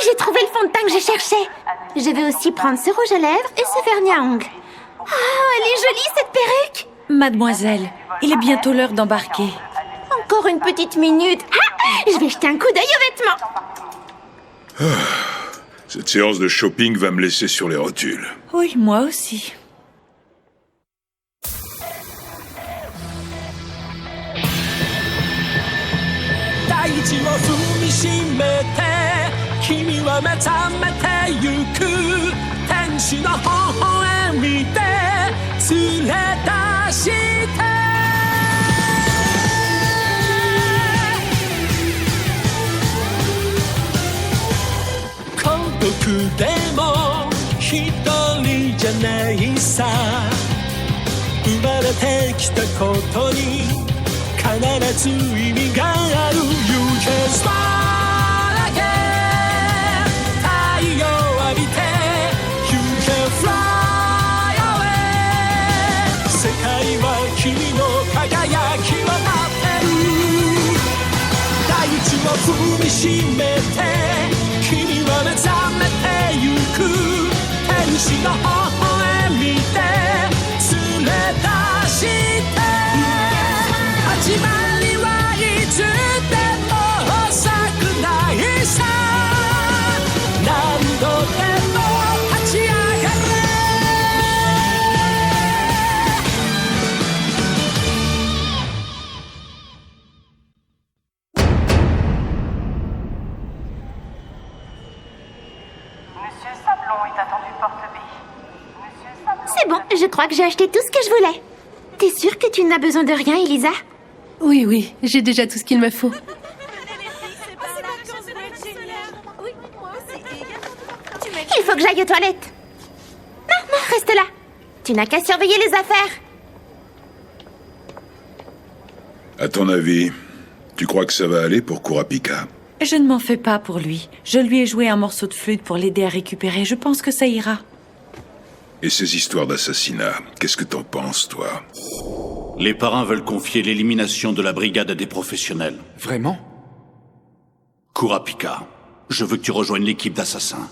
J'ai trouvé le fond de teint que je cherchais. Je vais aussi prendre ce rouge à lèvres et ce vernis à ongles. Oh, elle est jolie, cette perruque! Mademoiselle, il est bientôt l'heure d'embarquer. Encore une petite minute. Ah, je vais jeter un coup d'œil aux vêtements. Cette séance de shopping va me laisser sur les rotules. Oui, moi aussi. C'est bon, je crois que j'ai acheté tout ce que je voulais. T'es sûre que tu n'as besoin de rien, Elisa? Oui, j'ai déjà tout ce qu'il me faut. Il faut que j'aille aux toilettes. Non, reste là. Tu n'as qu'à surveiller les affaires. À ton avis, tu crois que ça va aller pour Kurapika? Je ne m'en fais pas pour lui. Je lui ai joué un morceau de flûte pour l'aider à récupérer. Je pense que ça ira. Et ces histoires d'assassinat, qu'est-ce que t'en penses, toi? Les parrains veulent confier l'élimination de la brigade à des professionnels. Vraiment? Kurapika, je veux que tu rejoignes l'équipe d'assassins.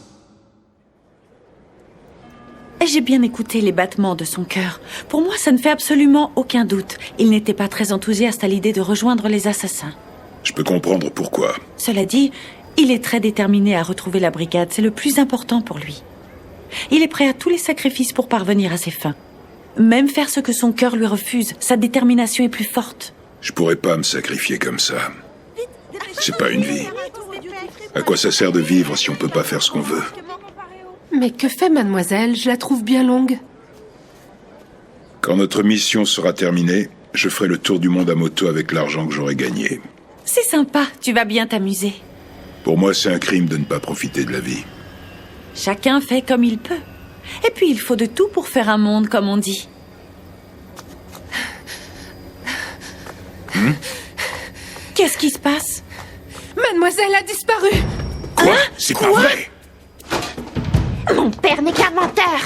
J'ai bien écouté les battements de son cœur. Pour moi, ça ne fait absolument aucun doute. Il n'était pas très enthousiaste à l'idée de rejoindre les assassins. Je peux comprendre pourquoi. Cela dit, il est très déterminé à retrouver la brigade. C'est le plus important pour lui. Il est prêt à tous les sacrifices pour parvenir à ses fins. Même faire ce que son cœur lui refuse, sa détermination est plus forte. Je pourrais pas me sacrifier comme ça. C'est pas une vie. À quoi ça sert de vivre si on peut pas faire ce qu'on veut? Mais que fait mademoiselle? Je la trouve bien longue. Quand notre mission sera terminée, je ferai le tour du monde à moto avec l'argent que j'aurai gagné. C'est sympa, tu vas bien t'amuser. Pour moi, c'est un crime de ne pas profiter de la vie. Chacun fait comme il peut. Et puis il faut de tout pour faire un monde, comme on dit. Qu'est-ce qui se passe? Mademoiselle a disparu. Quoi? C'est pas vrai! Mon père n'est qu'un menteur.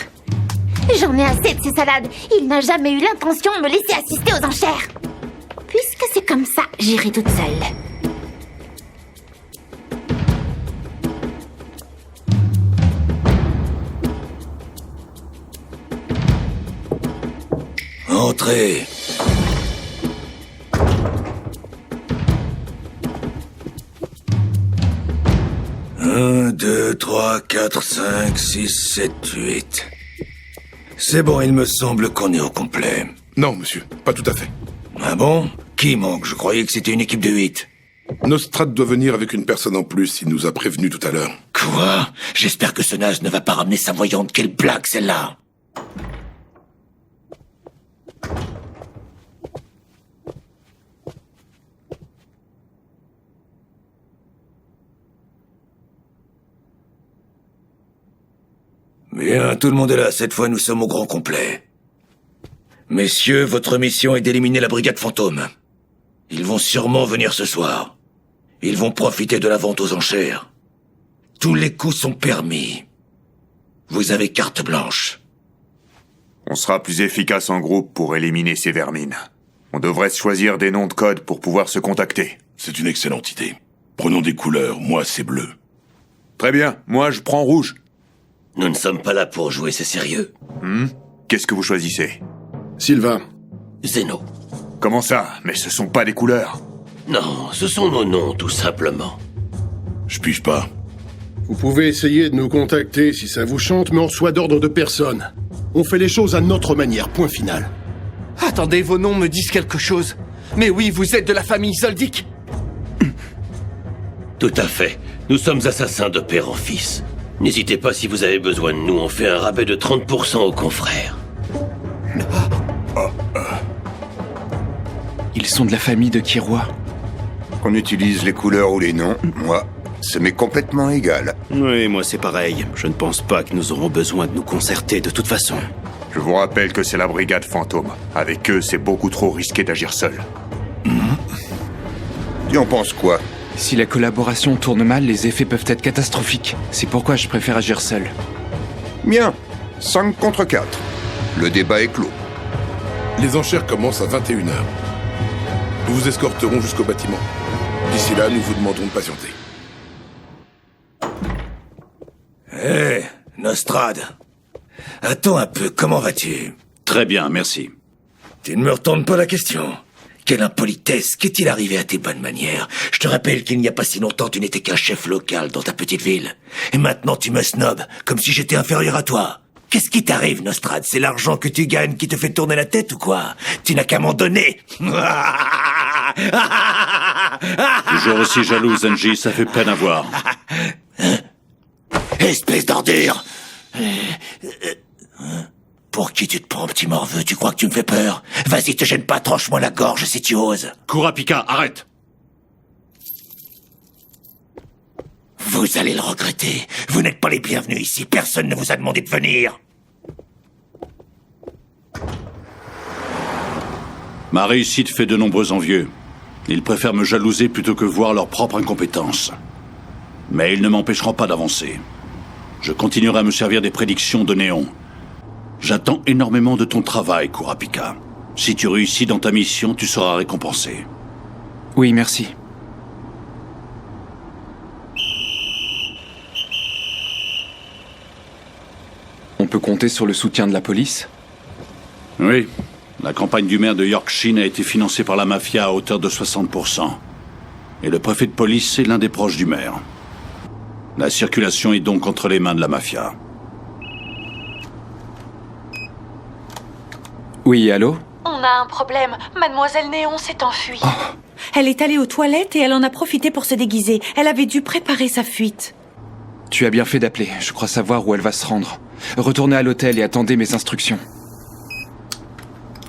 J'en ai assez de ces salades. Il n'a jamais eu l'intention de me laisser assister aux enchères. Puisque c'est comme ça, j'irai toute seule. Entrez. Un, 2, 3, 4, 5, 6, 7, 8. C'est bon, il me semble qu'on est au complet. Non, monsieur, pas tout à fait. Ah bon? Qui manque? Je croyais que c'était une équipe de 8. Nostrat doit venir avec une personne en plus, il nous a prévenu tout à l'heure. Quoi? J'espère que ce naze ne va pas ramener sa voyante. Quelle blague, celle-là! Bien, tout le monde est là. Cette fois, nous sommes au grand complet. Messieurs, votre mission est d'éliminer la brigade fantôme. Ils vont sûrement venir ce soir. Ils vont profiter de la vente aux enchères. Tous les coups sont permis. Vous avez carte blanche. On sera plus efficace en groupe pour éliminer ces vermines. On devrait choisir des noms de code pour pouvoir se contacter. C'est une excellente idée. Prenons des couleurs, moi c'est bleu. Très bien, moi je prends rouge. Nous ne sommes pas là pour jouer, c'est sérieux. Qu'est-ce que vous choisissez? Sylvain, Zeno. Comment ça? Mais ce sont pas des couleurs. Non, ce sont nos noms, tout simplement. je pige pas. Vous pouvez essayer de nous contacter si ça vous chante, mais on reçoit d'ordre de personne. On fait les choses à notre manière, point final. Attendez, vos noms me disent quelque chose. Mais oui, vous êtes de la famille Zoldyck. Tout à fait. Nous sommes assassins de père en fils. N'hésitez pas si vous avez besoin de nous, on fait un rabais de 30% aux confrères. Ils sont de la famille de Kiroy. Qu'on utilise les couleurs ou les noms, moi, ça m'est complètement égal. Oui, moi c'est pareil. Je ne pense pas que nous aurons besoin de nous concerter de toute façon. Je vous rappelle que c'est la brigade fantôme. Avec eux, c'est beaucoup trop risqué d'agir seul. Tu en penses quoi? Si la collaboration tourne mal, les effets peuvent être catastrophiques. C'est pourquoi je préfère agir seul. Bien, 5 contre 4. Le débat est clos. Les enchères commencent à 21h. Nous vous escorterons jusqu'au bâtiment. D'ici là, nous vous demandons de patienter. Hé, Nostrad. Attends un peu, comment vas-tu? Très bien, merci. Tu ne me retournes pas la question. Quelle impolitesse, qu'est-il arrivé à tes bonnes manières? Je te rappelle qu'il n'y a pas si longtemps tu n'étais qu'un chef local dans ta petite ville. Et maintenant tu me snobs, comme si j'étais inférieur à toi. Qu'est-ce qui t'arrive, Nostrad? C'est l'argent que tu gagnes qui te fait tourner la tête ou quoi? Tu n'as qu'à m'en donner. Toujours aussi jaloux, Zenji, ça fait peine à voir. Espèce d'ordure! Pour qui tu te prends, petit morveux? Tu crois que tu me fais peur? Vas-y, te gêne pas, tranche-moi la gorge si tu oses. Kurapika, arrête! Vous allez le regretter. Vous n'êtes pas les bienvenus ici. Personne ne vous a demandé de venir. Ma réussite fait de nombreux envieux. Ils préfèrent me jalouser plutôt que voir leur propre incompétence. Mais ils ne m'empêcheront pas d'avancer. Je continuerai à me servir des prédictions de Néon. J'attends énormément de ton travail, Kurapika. Si tu réussis dans ta mission, tu seras récompensé. Oui, merci. On peut compter sur le soutien de la police? Oui. La campagne du maire de Yorkshire a été financée par la mafia à hauteur de 60%. Et le préfet de police est l'un des proches du maire. La circulation est donc entre les mains de la mafia. Oui, allô? On a un problème. Mademoiselle Néon s'est enfuie. Elle est allée aux toilettes et elle en a profité pour se déguiser. Elle avait dû préparer sa fuite. Tu as bien fait d'appeler. Je crois savoir où elle va se rendre. Retournez à l'hôtel et attendez mes instructions.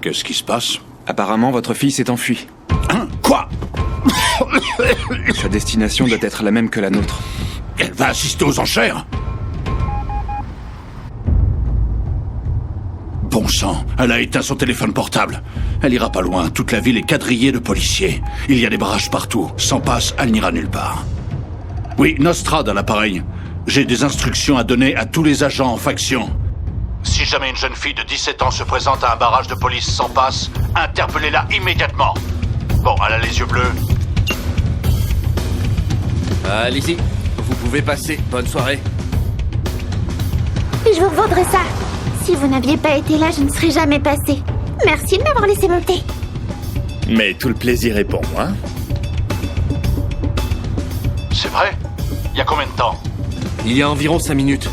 Qu'est-ce qui se passe? Apparemment, votre fille s'est enfuie. Hein? Quoi? Sa destination doit être la même que la nôtre. Elle va assister aux enchères? Bon sang, elle a éteint son téléphone portable. Elle ira pas loin, toute la ville est quadrillée de policiers. Il y a des barrages partout. Sans passe, elle n'ira nulle part. Oui, Nostrad à l'appareil. J'ai des instructions à donner à tous les agents en faction. Si jamais une jeune fille de 17 ans se présente à un barrage de police sans passe, interpellez-la immédiatement. Bon, elle a les yeux bleus. Allez-y, vous pouvez passer. Bonne soirée. Je vous vaudrais ça. Si vous n'aviez pas été là, je ne serais jamais passé. Merci de m'avoir laissé monter. Mais tout le plaisir est pour moi. C'est vrai? Il y a combien de temps? Il y a environ 5 minutes.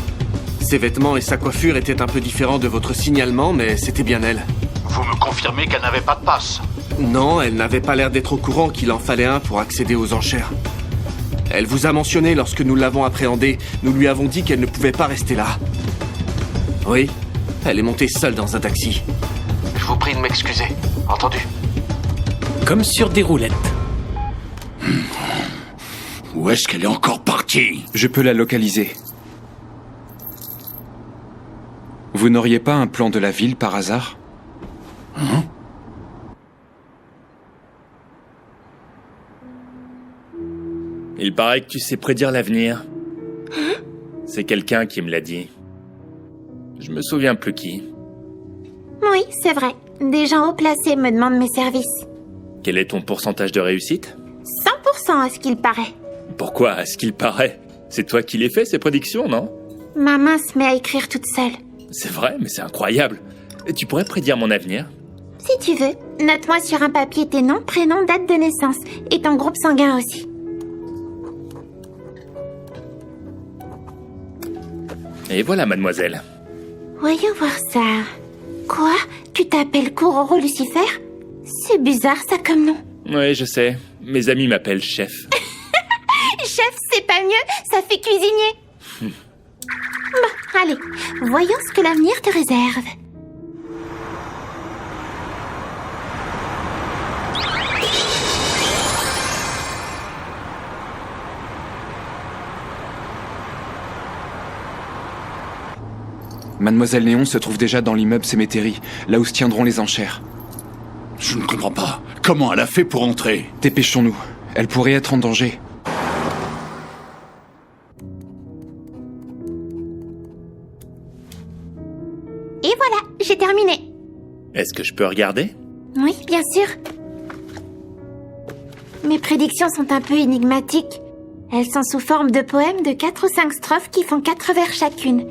Ses vêtements et sa coiffure étaient un peu différents de votre signalement, mais c'était bien elle. Vous me confirmez qu'elle n'avait pas de passe? Non, elle n'avait pas l'air d'être au courant qu'il en fallait un pour accéder aux enchères. Elle vous a mentionné lorsque nous l'avons appréhendée. Nous lui avons dit qu'elle ne pouvait pas rester là. Oui, elle est montée seule dans un taxi. Je vous prie de m'excuser. Entendu? Comme sur des roulettes. Où est-ce qu'elle est encore partie? Je peux la localiser. Vous n'auriez pas un plan de la ville par hasard? Hein? Il paraît que tu sais prédire l'avenir. C'est quelqu'un qui me l'a dit. Je me souviens plus qui. Oui, c'est vrai. Des gens haut placés me demandent mes services. Quel est ton pourcentage de réussite? 100% à ce qu'il paraît. Pourquoi, à ce qu'il paraît? C'est toi qui les fais, ces prédictions, non? Ma main se met à écrire toute seule. C'est vrai, mais c'est incroyable. Et tu pourrais prédire mon avenir? Si tu veux, note-moi sur un papier tes noms, prénoms, date de naissance. Et ton groupe sanguin aussi. Et voilà, mademoiselle. Voyons voir ça. Quoi? Tu t'appelles Kuroro Lucifer? C'est bizarre ça comme nom. Oui, je sais. Mes amis m'appellent chef. Chef, c'est pas mieux, ça fait cuisinier. Bon, allez, voyons ce que l'avenir te réserve. Mademoiselle Néon se trouve déjà dans l'immeuble Cémétérie, là où se tiendront les enchères. Je ne comprends pas. Comment elle a fait pour entrer? Dépêchons-nous. Elle pourrait être en danger. Et voilà, j'ai terminé. Est-ce que je peux regarder? Oui, bien sûr. Mes prédictions sont un peu énigmatiques. Elles sont sous forme de poèmes de 4 ou 5 strophes qui font 4 vers chacune.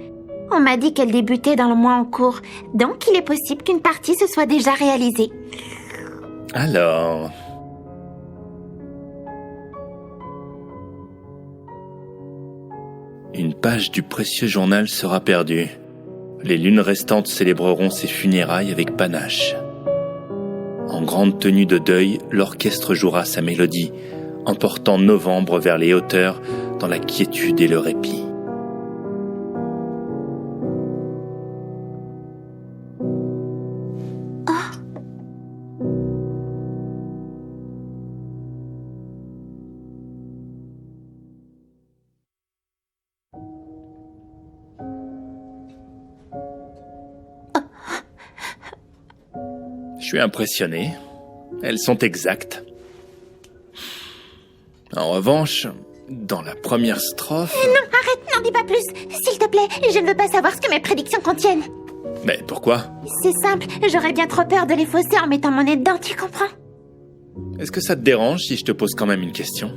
On m'a dit qu'elles débutaient dans le mois en cours, donc il est possible qu'une partie se soit déjà réalisée. Alors... Une page du précieux journal sera perdue. Les lunes restantes célébreront ses funérailles avec panache. En grande tenue de deuil, l'orchestre jouera sa mélodie, emportant novembre vers les hauteurs dans la quiétude et le répit. Je suis impressionné. Elles sont exactes. En revanche, dans la première strophe... Non, arrête, n'en dis pas plus. S'il te plaît, je ne veux pas savoir ce que mes prédictions contiennent. Mais pourquoi? C'est simple, j'aurais bien trop peur de les fausser en mettant mon nez dedans, tu comprends? Est-ce que ça te dérange si je te pose quand même une question?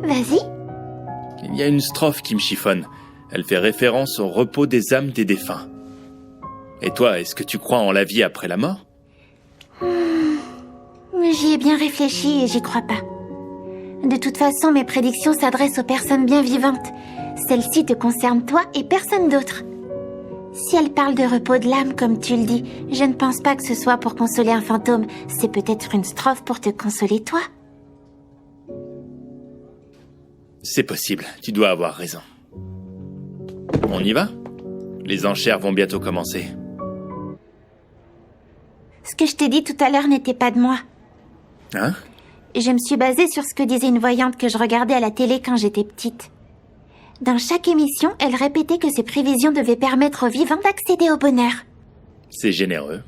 Vas-y. Il y a une strophe qui me chiffonne. Elle fait référence au repos des âmes des défunts. Et toi, est-ce que tu crois en la vie après la mort? J'y ai bien réfléchi et j'y crois pas. De toute façon, mes prédictions s'adressent aux personnes bien vivantes. Celles-ci te concernent toi et personne d'autre. Si elles parlent de repos de l'âme, comme tu le dis, je ne pense pas que ce soit pour consoler un fantôme. C'est peut-être une strophe pour te consoler toi. C'est possible, tu dois avoir raison. On y va? Les enchères vont bientôt commencer. Ce que je t'ai dit tout à l'heure n'était pas de moi. Hein? Je me suis basée sur ce que disait une voyante que je regardais à la télé quand j'étais petite. Dans chaque émission, elle répétait que ses prévisions devaient permettre aux vivants d'accéder au bonheur. C'est généreux.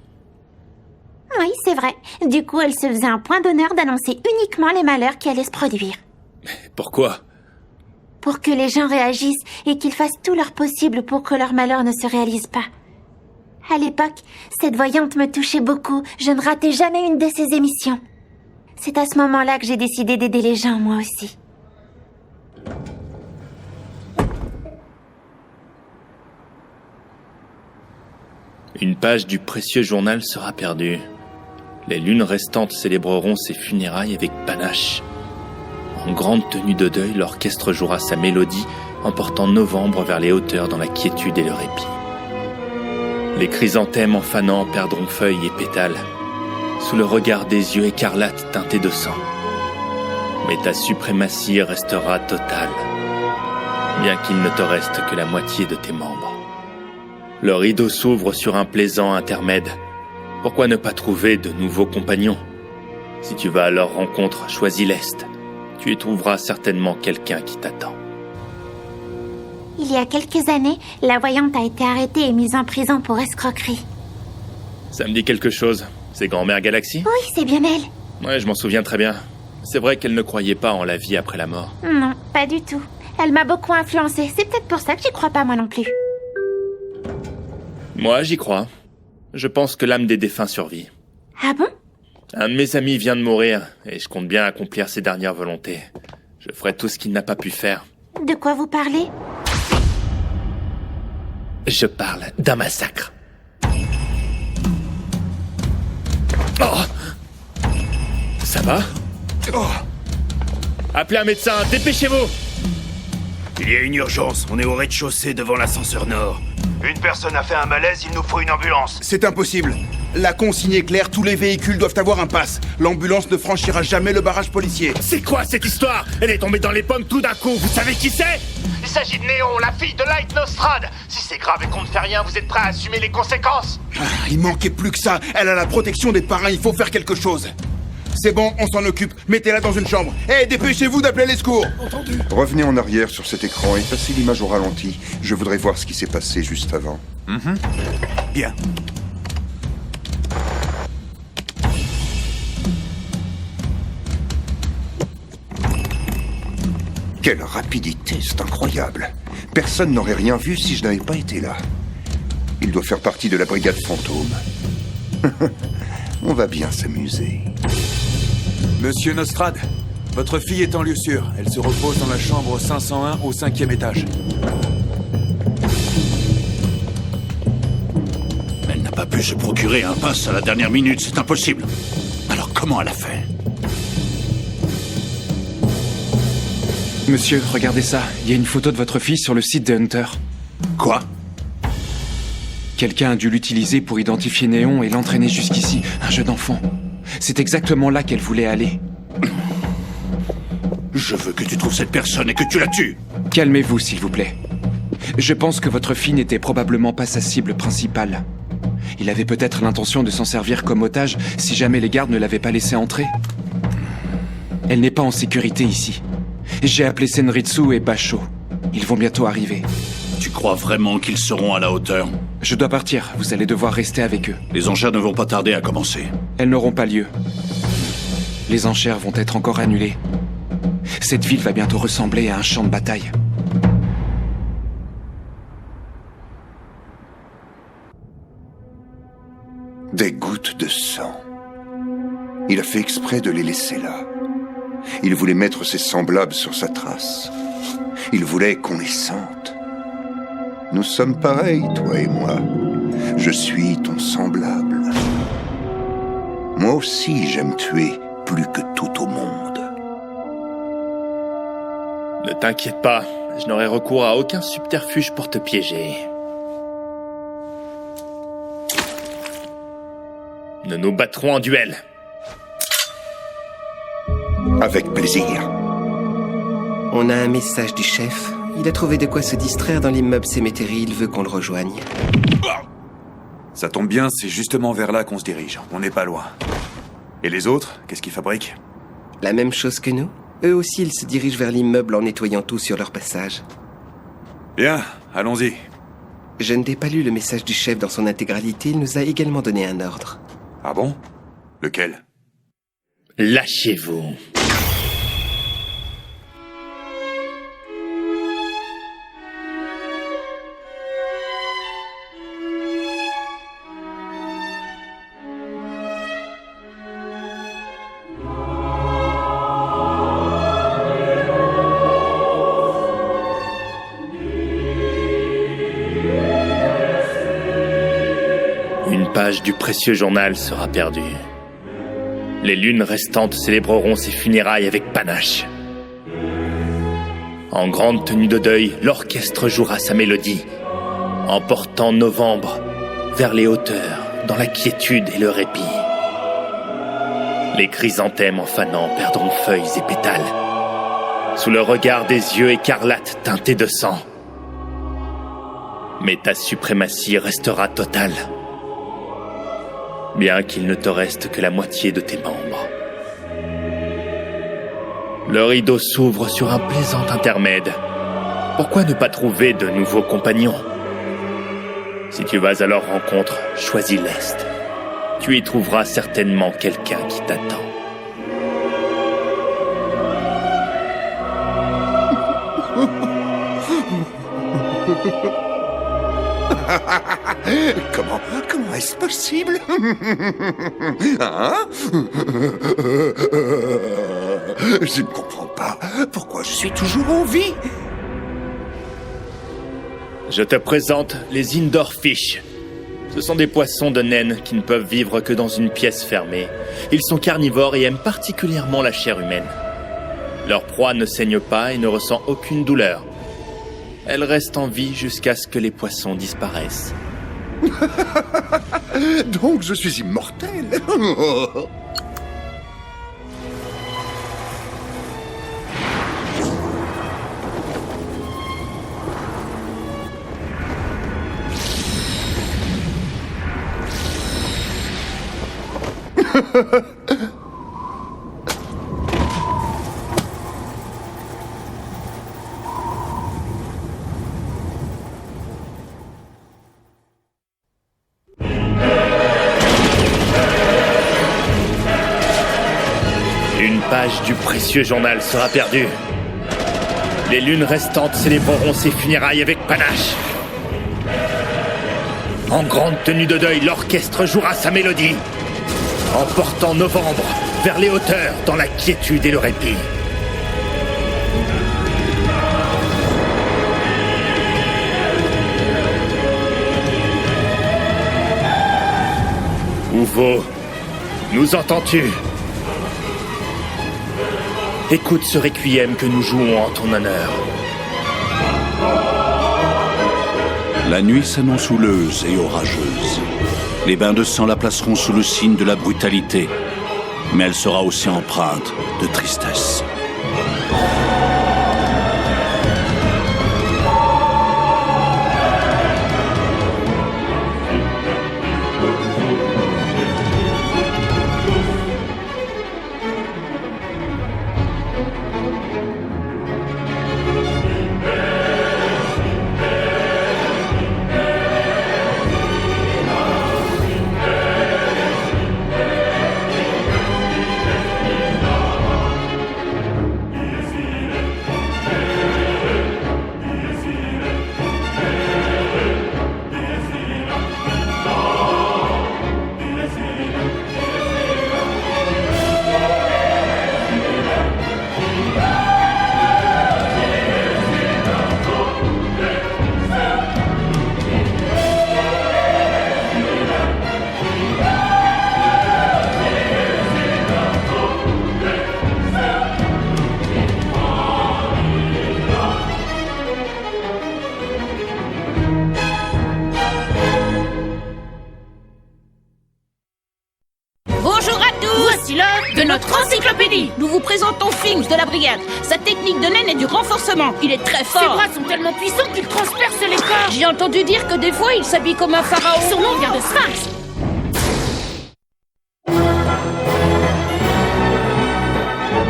Oui, c'est vrai. Du coup, elle se faisait un point d'honneur d'annoncer uniquement les malheurs qui allaient se produire. Pourquoi? Pour que les gens réagissent et qu'ils fassent tout leur possible pour que leur malheur ne se réalise pas. À l'époque, cette voyante me touchait beaucoup. Je ne ratais jamais une de ses émissions. C'est à ce moment-là que j'ai décidé d'aider les gens, moi aussi. Une page du précieux journal sera perdue. Les lunes restantes célébreront ses funérailles avec panache. En grande tenue de deuil, l'orchestre jouera sa mélodie, emportant novembre vers les hauteurs dans la quiétude et le répit. Les chrysanthèmes en fanant perdront feuilles et pétales, sous le regard des yeux écarlates teintés de sang. Mais ta suprématie restera totale, bien qu'il ne te reste que la moitié de tes membres. Le rideau s'ouvre sur un plaisant intermède. Pourquoi ne pas trouver de nouveaux compagnons? Si tu vas à leur rencontre, choisis l'Est. Tu y trouveras certainement quelqu'un qui t'attend. Il y a quelques années, la voyante a été arrêtée et mise en prison pour escroquerie. Ça me dit quelque chose. C'est Grand-Mère Galaxie? Oui, c'est bien elle. Ouais, je m'en souviens très bien. C'est vrai qu'elle ne croyait pas en la vie après la mort. Non, pas du tout. Elle m'a beaucoup influencée. C'est peut-être pour ça que j'y crois pas moi non plus. Moi, j'y crois. Je pense que l'âme des défunts survit. Ah bon? Un de mes amis vient de mourir, et je compte bien accomplir ses dernières volontés. Je ferai tout ce qu'il n'a pas pu faire. De quoi vous parlez? Je parle d'un massacre. Oh! Ça va? Oh! Appelez un médecin, dépêchez-vous! Il y a une urgence, on est au rez-de-chaussée devant l'ascenseur nord. Une personne a fait un malaise, il nous faut une ambulance. C'est impossible. La consigne est claire, tous les véhicules doivent avoir un pass. L'ambulance ne franchira jamais le barrage policier. C'est quoi cette histoire? Elle est tombée dans les pommes tout d'un coup, vous savez qui c'est? Il s'agit de Néon, la fille de Light Nostrad. Si c'est grave et qu'on ne fait rien, vous êtes prêts à assumer les conséquences? Il manquait plus que ça. Elle a la protection des parrains, il faut faire quelque chose. C'est bon, on s'en occupe. Mettez-la dans une chambre. Hé, dépêchez-vous d'appeler les secours. Entendu. Revenez en arrière sur cet écran et passez l'image au ralenti. Je voudrais voir ce qui s'est passé juste avant. Bien. Quelle rapidité, c'est incroyable. Personne n'aurait rien vu si je n'avais pas été là. Il doit faire partie de la brigade fantôme. On va bien s'amuser. Monsieur Nostrad, votre fille est en lieu sûr. Elle se repose dans la chambre 501 au 5e étage. Elle n'a pas pu se procurer un pass à la dernière minute, c'est impossible. Alors comment elle a fait? Monsieur, regardez ça. Il y a une photo de votre fille sur le site de Hunter. Quoi? Quelqu'un a dû l'utiliser pour identifier Néon et l'entraîner jusqu'ici. Un jeune enfant. C'est exactement là qu'elle voulait aller. Je veux que tu trouves cette personne et que tu la tues. Calmez-vous, s'il vous plaît. Je pense que votre fille n'était probablement pas sa cible principale. Il avait peut-être l'intention de s'en servir comme otage si jamais les gardes ne l'avaient pas laissé entrer. Elle n'est pas en sécurité ici. J'ai appelé Senritsu et Basho. Ils vont bientôt arriver. Tu crois vraiment qu'ils seront à la hauteur? Je dois partir. Vous allez devoir rester avec eux. Les enchères ne vont pas tarder à commencer. Elles n'auront pas lieu. Les enchères vont être encore annulées. Cette ville va bientôt ressembler à un champ de bataille. Des gouttes de sang. Il a fait exprès de les laisser là. Il voulait mettre ses semblables sur sa trace. Il voulait qu'on les sente. Nous sommes pareils, toi et moi. Je suis ton semblable. Moi aussi, j'aime tuer plus que tout au monde. Ne t'inquiète pas, je n'aurai recours à aucun subterfuge pour te piéger. Nous nous battrons en duel. Avec plaisir. On a un message du chef. Il a trouvé de quoi se distraire dans l'immeuble Cemetery. Il veut qu'on le rejoigne. Ça tombe bien, c'est justement vers là qu'on se dirige. On n'est pas loin. Et les autres, qu'est-ce qu'ils fabriquent? La même chose que nous. Eux aussi, ils se dirigent vers l'immeuble en nettoyant tout sur leur passage. Bien, allons-y. Je n'ai pas lu le message du chef dans son intégralité. Il nous a également donné un ordre. Ah bon? Lequel? Lâchez-vous. Une page du précieux journal sera perdue. Les lunes restantes célébreront ses funérailles avec panache. En grande tenue de deuil, l'orchestre jouera sa mélodie, emportant novembre vers les hauteurs, dans la quiétude et le répit. Les chrysanthèmes en fanant perdront feuilles et pétales, sous le regard des yeux écarlates teintés de sang. Mais ta suprématie restera totale, bien qu'il ne te reste que la moitié de tes membres. Le rideau s'ouvre sur un plaisant intermède. Pourquoi ne pas trouver de nouveaux compagnons? Si tu vas à leur rencontre, choisis l'Est. Tu y trouveras certainement quelqu'un qui t'attend. Comment est-ce possible? Hein? Je ne comprends pas pourquoi je suis toujours en vie. Je te présente les indoor fish. Ce sont des poissons de naine qui ne peuvent vivre que dans une pièce fermée. Ils sont carnivores et aiment particulièrement la chair humaine. Leur proie ne saigne pas et ne ressent aucune douleur. Elle reste en vie jusqu'à ce que les poissons disparaissent. Donc je suis immortel. Une page du précieux journal sera perdue. Les lunes restantes célébreront ses funérailles avec panache. En grande tenue de deuil, l'orchestre jouera sa mélodie, emportant novembre vers les hauteurs dans la quiétude et le répit. Ouvo, nous entends-tu? Écoute ce requiem que nous jouons en ton honneur. La nuit s'annonce houleuse et orageuse. Les bains de sang la placeront sous le signe de la brutalité, mais elle sera aussi empreinte de tristesse. Nous vous présentons Finch de la brigade. Sa technique de naine est du renforcement. Il est très fort. Ses bras sont tellement puissants qu'il transperce les corps. J'ai entendu dire que des fois, il s'habille comme un pharaon. Son nom vient de Sphinx.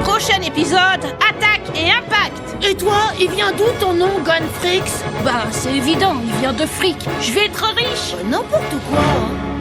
Prochain épisode, attaque et impact. Et toi, il vient d'où ton nom, Gunfrix? Bah, c'est évident, il vient de fric. Je vais être riche. N'importe quoi, hein.